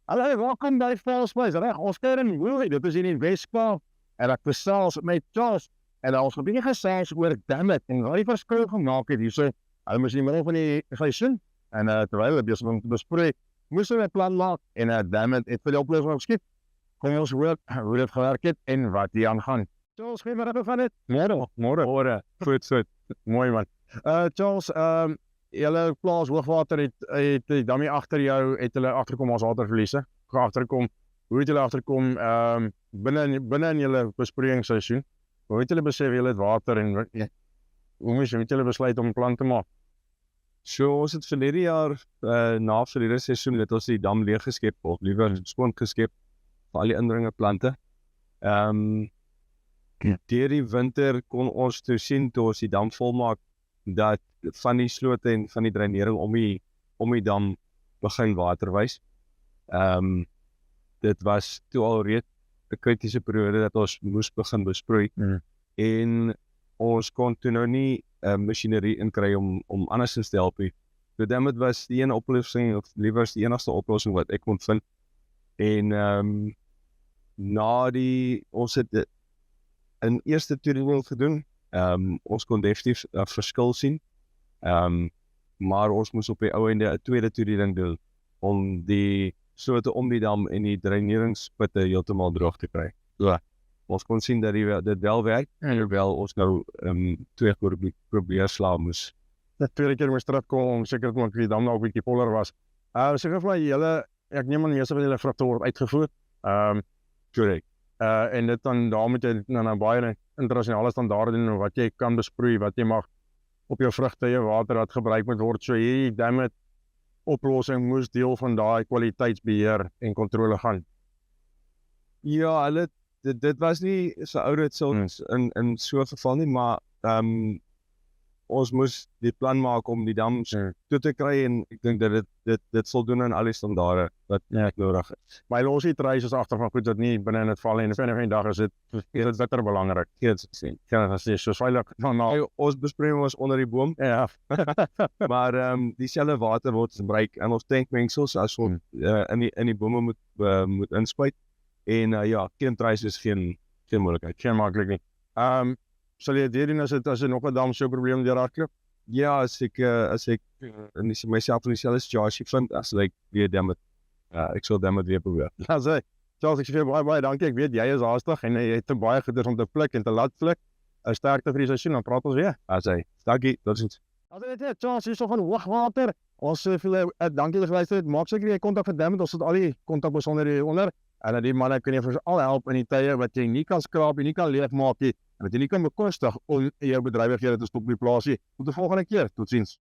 Hallo, welkom by Velsplaas, reg, ons kuier in Hoogheid, dit is hier in Wes-Kaap, en ek gesels met Charles, en ons het 'n bietjie gesels oor Dammit, en wat die verskil gemaak het hierso, hulle moes in die middel van die seisoen, en terwyl hulle besig om te bespreek, moes hulle 'n plan maak, en Dammit het vir die oplossing geskiet, kom ons hoor hoe dit gewerk het, en wat hier aangaan. Charles, gee maar even van dit. Môre, goed, mooi man. Charles, julle plaas hoogwater het die dammie agter jou, het hulle agterkom as waterverliese, agterkom, hoe het julle agterkom, binne in julle besproeiingsseisoen, hoe het julle besef julle het water, en hoe het julle besluit om 'n plan te maak? So ons het verlede jaar, na verlede seisoen het ons die dam leeg geskep, of liewer skoon geskep, vir al die indringende plante. Deur die winter kon ons toe sien, toe ons die dam volmaak, dat van die slote en van die dreinering om die dam begin water wys. Dit was toe al reeds 'n kritiese periode dat ons moes begin besproei, en ons kon toe nou nie masjinerie inkry om andersins te help nie. So Dammit was die een oplossing, of liewer die enigste oplossing wat ek kon vind. En ons het 'n eerste toediening gedoen, ons kon definitief 'n verskil sien, maar ons moes op die ou ende 'n tweede toediening doen, om die slote om die dam en die dreineringspunte heeltemal droog te kry. So, ons kon sien dat dit wel werk, en hoewel ons nou 2 probeerslae moes. Die tweede keer moes terugkom, om seker te maak dat die dam nou 'n bietjie voller was. Seker vir my, ek neem aan die meeste van julle vrugte word uitgevoer, Correct. en dit dan, daar moet jy nou baie internasionale standaarde doen, wat jy kan besproei, wat jy mag op jou vrugte, jou water wat gebruik moet word, so hierdie Dammit oplossing moes deel van daai kwaliteitsbeheer en kontrole gaan. Ja, dit was nie so oudits in so 'n geval nie, maar ons moes die plan maak om die dam toe te kry, en ek dink dat dit sal doen aan al die standaarde wat nodig is. Maar jy los die treis agter van goed wat nie binne in dit val nie, en op 'n dag is dit bitter belangrik. So veilig van Ons besproeiing was onder die boom, ja. maar dieselfde water word gebruik in ons tankmengsels as ons in die bome moet inspuit, en geen treis is geen moontlikheid. Geen maklik nie. Sal jy dit doen as jy nog 'n dam so probleem deur hardloop? Ja, as ek myself in dieselfde situasie vind, as ek weer Dammit, ek sal Dammit weer probeer. Charles, ek sê vir jou baie dankie, ek weet jy is haastig, en jy het baie goeders om te pluk en te laat pluk. Sterkte vir die seisoen, dan praat ons weer. Dankie, totsiens. As jy net Charles, hier so van hoogwater, ons vir dankie dat jy geluister het, maak seker jy kontak vir Dammit, ons het al die kontakbesonderhede hieronder, en die manne kan jou vir al help in die tye wat jy nie kan skraap, jy nie kan leegmaak nie, en wat jy nie kan bekostig om jou bedrywighede te stop op die plaasie. Tot die volgende keer, totsiens.